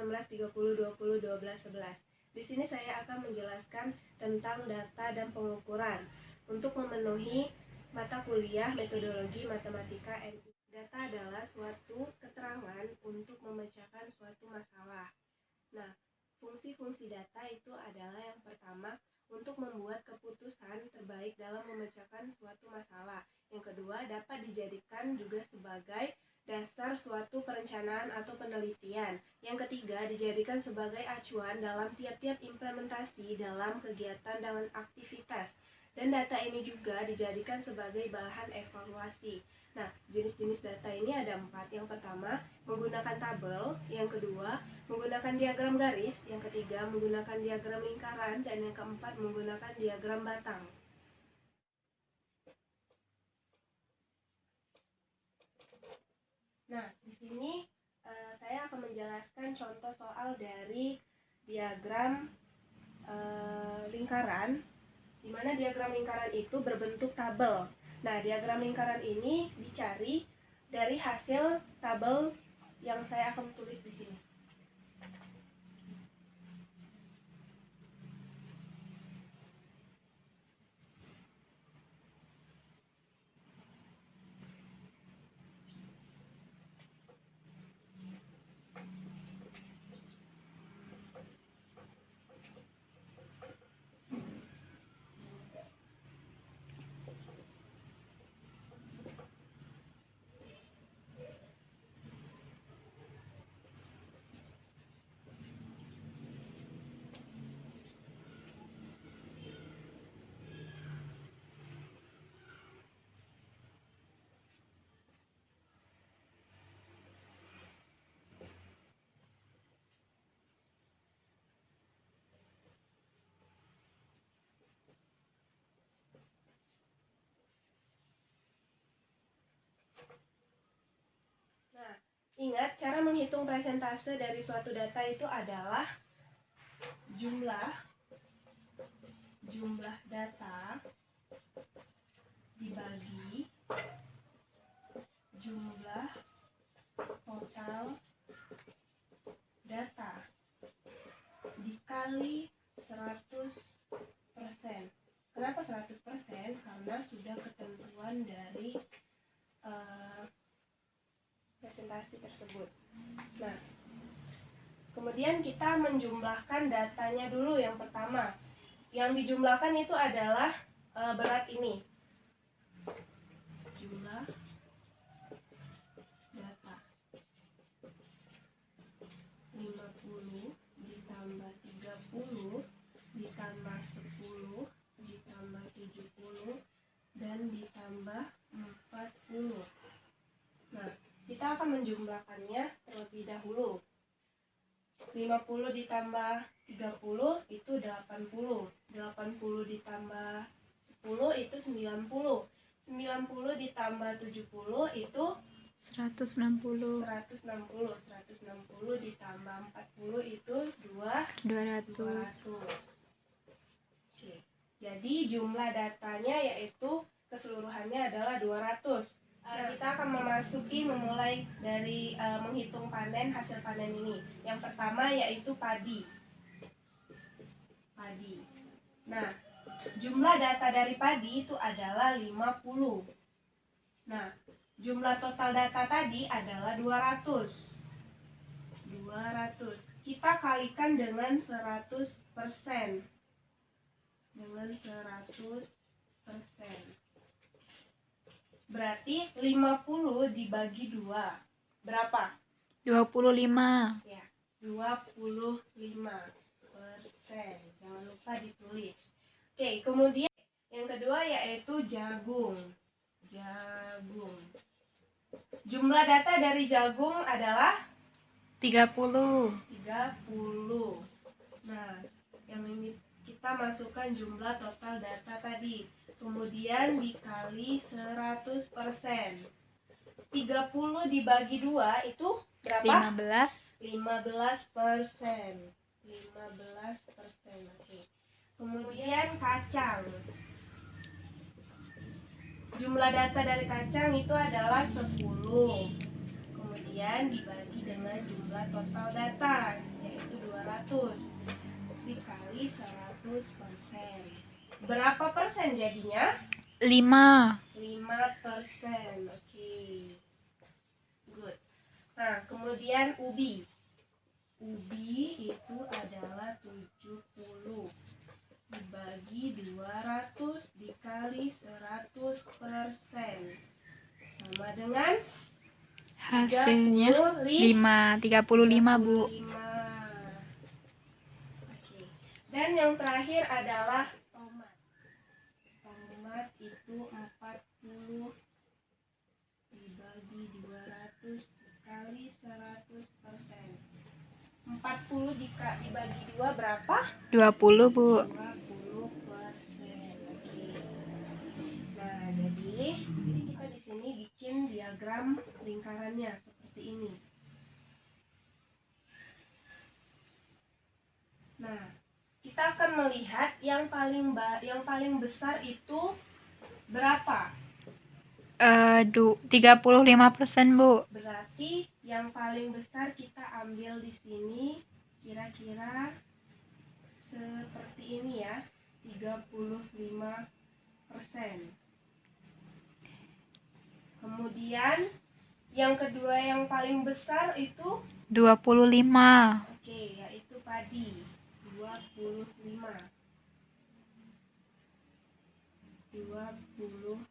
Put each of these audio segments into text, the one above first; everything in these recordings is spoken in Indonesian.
19, 30, 20, 12, 11. Di sini saya akan menjelaskan tentang data dan pengukuran untuk memenuhi mata kuliah metodologi matematika NI. Data adalah suatu keterangan untuk memecahkan suatu masalah. Nah, fungsi-fungsi data itu adalah yang pertama, untuk membuat keputusan terbaik dalam memecahkan suatu masalah. Yang kedua, dapat dijadikan juga sebagai dasar suatu perencanaan atau penelitian. Yang ketiga, dijadikan sebagai acuan dalam tiap-tiap implementasi dalam kegiatan dan aktivitas. Dan data ini juga dijadikan sebagai bahan evaluasi. Nah, jenis-jenis data ini ada 4. Yang pertama, menggunakan tabel. Yang kedua, menggunakan diagram garis. Yang ketiga, menggunakan diagram lingkaran. Dan yang keempat, menggunakan diagram batang. Nah, di sini saya akan menjelaskan contoh soal dari diagram lingkaran, di mana diagram lingkaran itu berbentuk tabel. Nah, diagram lingkaran ini dicari dari hasil tabel yang saya akan tulis di sini. Nah, ingat cara menghitung persentase dari suatu data itu adalah jumlah data dibagi jumlah total data dikali 100%. Kenapa 100%? Karena sudah ketentuan dari presentasi tersebut. Nah, kemudian kita menjumlahkan datanya dulu. Yang pertama, yang dijumlahkan itu adalah berat ini. Jumlah data 50 ditambah 30 ditambah 10 ditambah 70 dan ditambah 40. Nah, kita akan menjumlahkannya terlebih dahulu. 50 ditambah 30 itu 80. 80 ditambah 10 itu 90. 90 ditambah 70 itu 160. 160 ditambah 40 itu 200. Oke. Jadi jumlah datanya yaitu keseluruhannya adalah 200. Kita akan memulai dari menghitung hasil panen ini. Yang pertama yaitu padi. Nah, jumlah data dari padi itu adalah 50. Nah, jumlah total data tadi adalah 200. Kita kalikan dengan 100%. Berarti 50 dibagi 2. Berapa? 25. Ya, 25%. Jangan lupa ditulis. Oke, kemudian yang kedua yaitu jagung. Jumlah data dari jagung adalah 30. Nah, yang ini kita masukkan jumlah total data tadi. Kemudian dikali 100%. 30 dibagi 2 itu berapa? 15%. Oke. Kemudian kacang. Jumlah data dari kacang itu adalah 10. Kemudian dibagi dengan jumlah total data. 200 dikali 100%. Berapa persen jadinya? 5. 5%. Oke. Good. Nah, kemudian ubi. Ubi itu adalah 70 dibagi 200 dikali 100% sama dengan Hasilnya 35, Bu. 35. Oke. Dan yang terakhir adalah tomat. Tomat itu 40 dibagi 200 dikali 100%. 40 dibagi 2 berapa? 20, Bu. 20%. Oke. Nah, jadi kita di sini bikin diagram lingkarannya seperti ini. Nah, kita akan melihat yang paling besar itu berapa? 35%, Bu. Berarti yang paling besar kita ambil di sini kira-kira seperti ini ya, 35%. Kemudian yang kedua yang paling besar itu 25. oke, yaitu padi, 25%.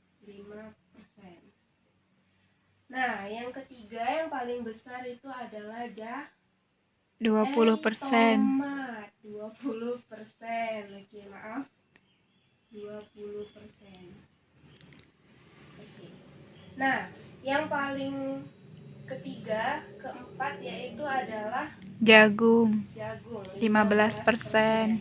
Nah, yang ketiga yang paling besar itu adalah 20%. tomat, 20%. Oke, maaf. 20%. Oke. Nah, yang paling ketiga, keempat yaitu adalah Jagung. jagung, 15%.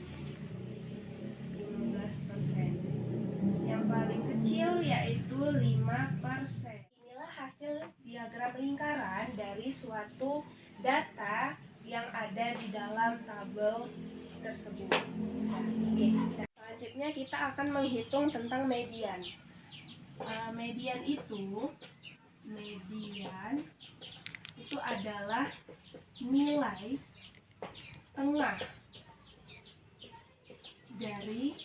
15%. Yang paling kecil yaitu 5%. Inilah hasil diagram lingkaran dari suatu data yang ada di dalam tabel tersebut. Oke. Selanjutnya kita akan menghitung tentang median. Median itu adalah nilai tengah dari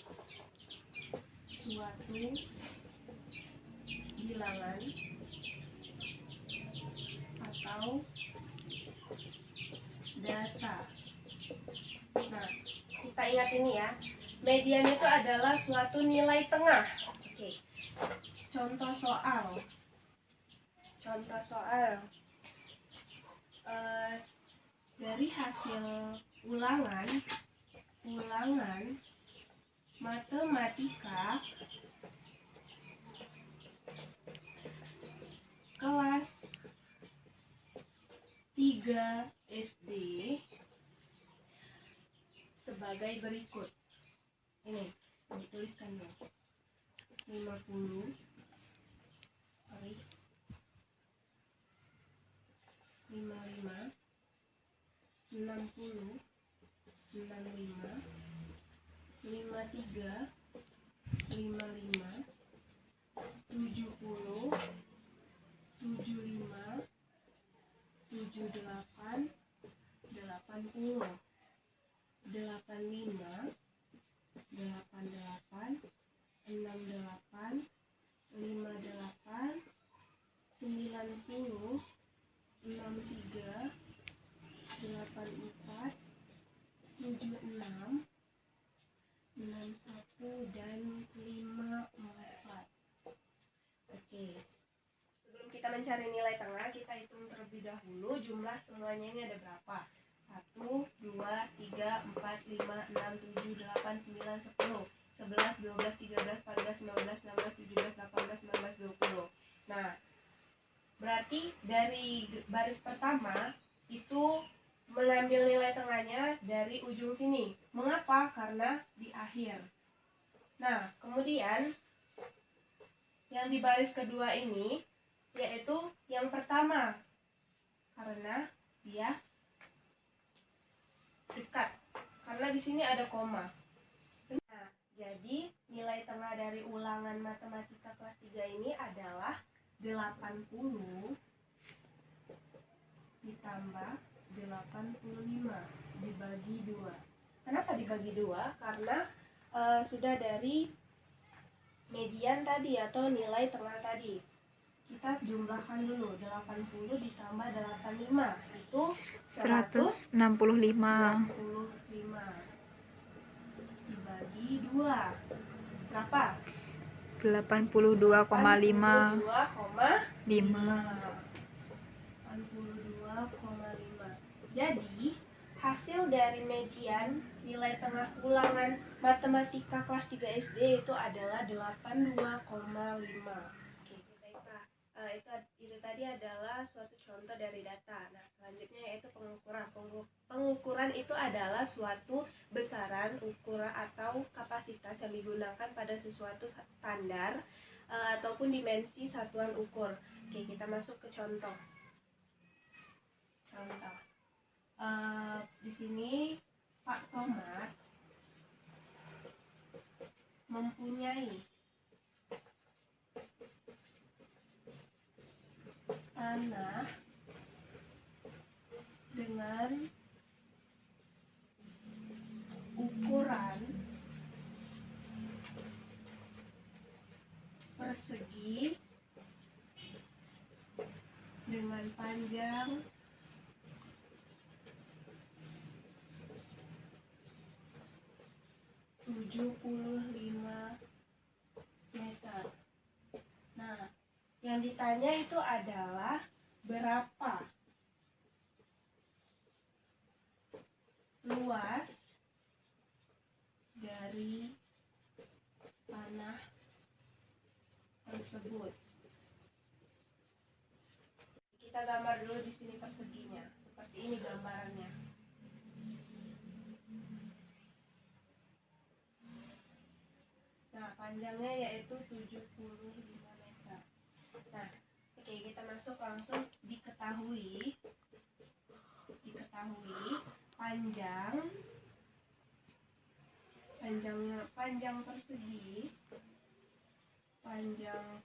suatu bilangan atau data. Nah, kita ingat ini ya. Median itu adalah suatu nilai tengah. Oke. Contoh soal. Dari hasil ulangan matematika kelas 3 SD sebagai berikut. Ini dituliskan dong. 55 60 65 53 55 70 75 78 80 85 88 68 58 90 63 84 76 61 dan 54. Oke. Sebelum kita mencari nilai tengah, kita hitung terlebih dahulu jumlah semuanya ini ada berapa? 1, 2, 3, 4, 5, 6, 7, 8, 9, 10, 11, 12, 13, 14, 15, 16, 17, 18, 19, 20. Nah, berarti dari baris pertama itu mengambil nilai tengahnya dari ujung sini. Mengapa? Karena di akhir. Nah, kemudian yang di baris kedua ini yaitu yang pertama karena dia dekat. Karena di sini ada koma. Nah, jadi nilai tengah dari ulangan matematika kelas 3 ini adalah 80 ditambah 85. dibagi 2. Kenapa dibagi 2? Karena sudah dari median tadi atau nilai tengah tadi. Kita jumlahkan dulu, 80 ditambah 85 itu 165. 165 dibagi 2 berapa? 82,5. 82,5. Jadi hasil dari median nilai tengah ulangan matematika kelas 3 SD itu adalah 82,5. Oke, itu tadi adalah suatu contoh dari data. Nah, selanjutnya yaitu pengukuran. Pengukuran itu adalah suatu besaran, ukuran atau kapasitas yang digunakan pada sesuatu standar ataupun dimensi satuan ukur. Oke, kita masuk ke contoh. Di sini Pak Somad mempunyai tanah dengan ukuran persegi dengan panjang 75 meter. Nah, yang ditanya itu adalah berapa luas dari tanah tersebut. Kita gambar dulu di sini perseginya. Seperti ini gambarannya. Nah, panjangnya yaitu 75 meter. Nah, oke, kita masuk langsung diketahui panjang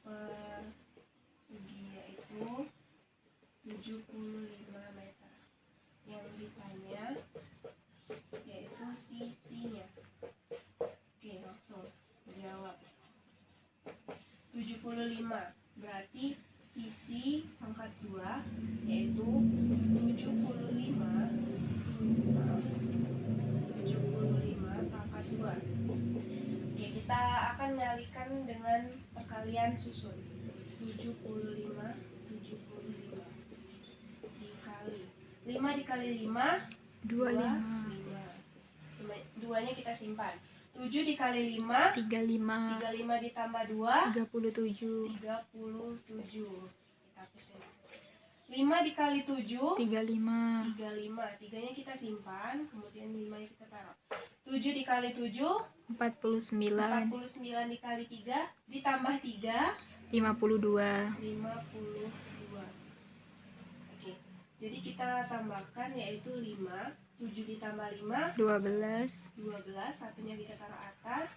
persegi yaitu 75 meter. Yang ditanya yaitu sisinya. Oke, langsung jawab. 75 berarti sisi pangkat 2 yaitu 75 pangkat 2. Oke, kita akan mengalihkan dengan perkalian susun. 75 dikali 5 dikali 5 25. 2-nya kita simpan. 7 dikali 5 35. 35 ditambah 2 37. 37. Kita hapusin. 5 dikali 7 35. 35. 3-nya kita simpan, kemudian 5-nya kita taruh. 7 dikali 7 49. 49 dikali 3 ditambah 3 52. 52. Oke. Jadi kita tambahkan yaitu 5. 7 ditambah 5 12. 12, satunya kita taruh atas.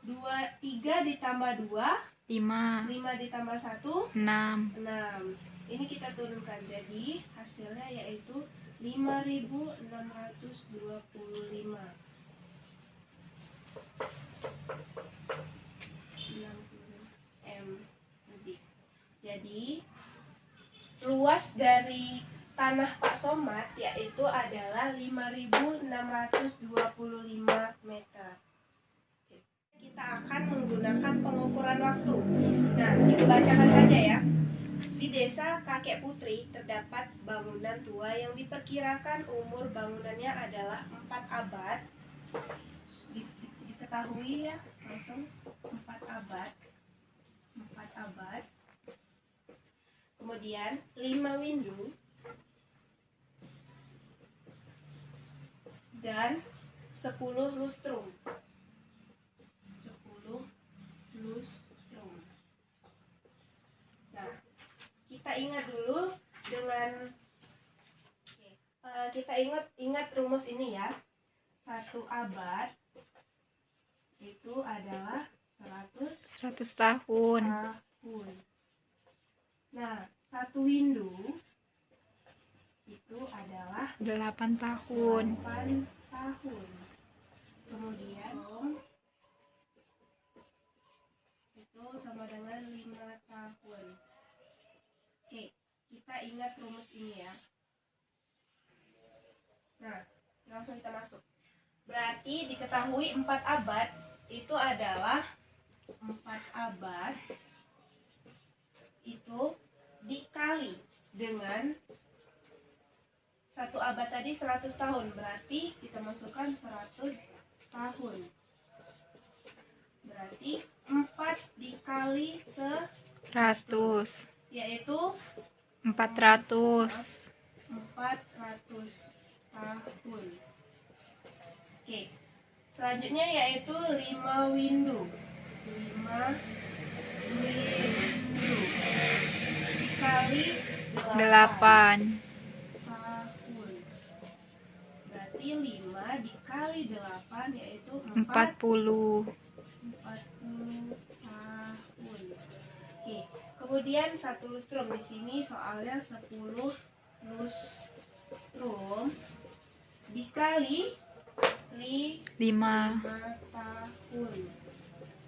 3 ditambah 2 5. 5 ditambah 1 6. 6. Ini kita turunkan, jadi hasilnya yaitu 5.625 m kubik. Jadi luas dari tanah Pak Somad yaitu adalah 5.625 meter. Kita akan menggunakan pengukuran waktu. Nah, dibacakan saja ya. Di desa Kakek Putri terdapat bangunan tua yang diperkirakan umur bangunannya adalah 4 abad. Diketahui ya, langsung 4 abad. Kemudian 5 windu dan 10 lustrum. Nah, kita ingat dulu dengan kita ingat rumus ini ya. 1 abad itu adalah 100 tahun. Nah, 1 windu itu adalah 8 tahun. 8 tahun. Kemudian itu sama dengan 5 tahun. Oke, kita ingat rumus ini ya. Nah, langsung kita masuk. Berarti diketahui 4 abad itu adalah 4 abad itu dikali dengan 1 abad tadi 100 tahun. Berarti kita masukkan 100 tahun. Berarti 4 dikali 100. yaitu 400. 400 tahun. Oke. Selanjutnya yaitu 5 windu. 5 windu dikali 8 tahun. Berarti 5 dikali 8 yaitu 40. 40 tahun. Oke, kemudian 1 lustrum. Di sini soalnya 10 lustrum dikali 5 tahun.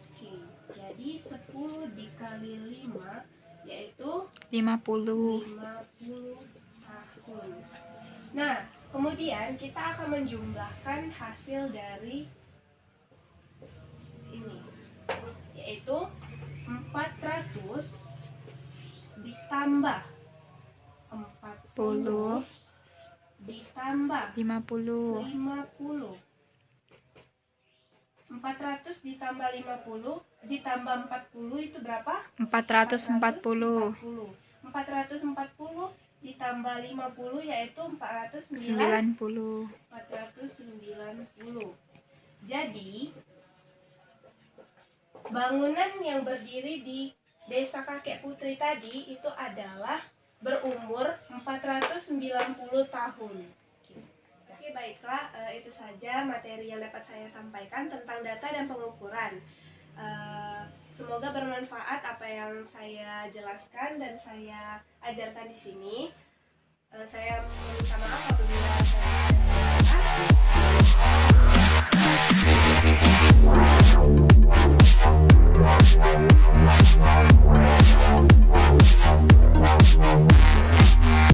Oke, jadi 10 dikali 5 yaitu 50. 50 tahun. Nah, kemudian kita akan menjumlahkan hasil dari ini, yaitu 400 ditambah 40 ditambah 50. 50. 400 ditambah 50 ditambah 40 itu berapa? 440. 440 ditambah 50 yaitu 90. 490. Jadi bangunan yang berdiri di Desa Kakek Putri tadi itu adalah berumur 490 tahun. Oke, baiklah, itu saja materi yang dapat saya sampaikan tentang data dan pengukuran. Semoga bermanfaat apa yang saya jelaskan dan saya ajarkan di sini. Saya minta maaf